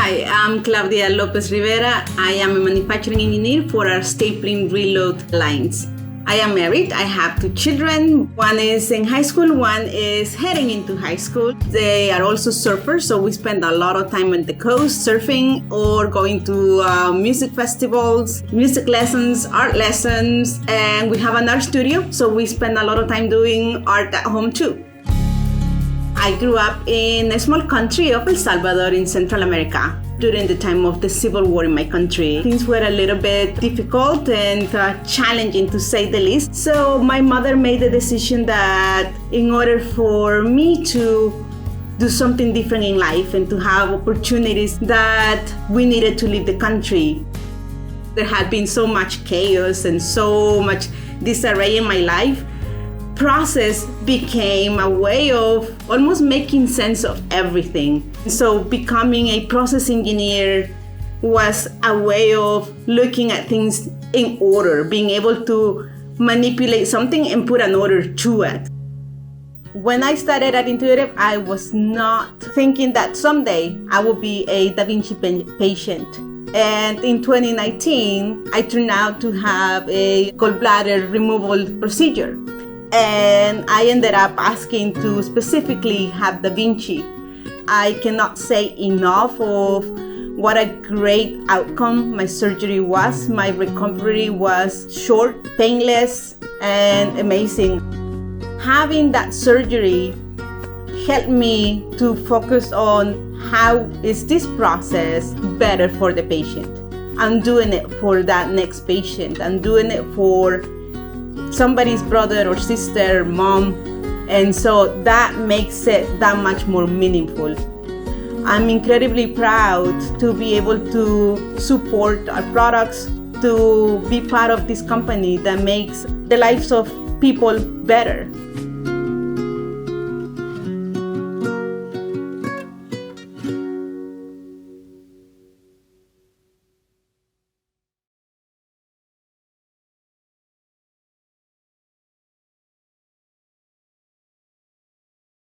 Hi, I'm Claudia Lopez Rivera. I am a manufacturing engineer for our stapling reload lines. I am married. I have 2 children. One is in high school, one is heading into high school. They are also surfers, so we spend a lot of time on the coast surfing or going to music festivals, music lessons, art lessons, and we have an art studio, so we spend a lot of time doing art at home too. I grew up in a small country of El Salvador in Central America. During the time of the civil war in my country, things were a little bit difficult and challenging to say the least. So my mother made the decision that in order for me to do something different in life and to have opportunities, that we needed to leave the country. There had been so much chaos and so much disarray in my life. Process became a way of almost making sense of everything. So becoming a process engineer was a way of looking at things in order, being able to manipulate something and put an order to it. When I started at Intuitive, I was not thinking that someday I would be a Da Vinci patient. And in 2019, I turned out to have a gallbladder removal procedure. And I ended up asking to specifically have Da Vinci. I cannot say enough of what a great outcome my surgery was. My recovery was short, painless, and amazing. Having that surgery helped me to focus on how is this process better for the patient. I'm doing it for that next patient. I'm doing it for somebody's brother or sister, mom, and so that makes it that much more meaningful. I'm incredibly proud to be able to support our products, to be part of this company that makes the lives of people better.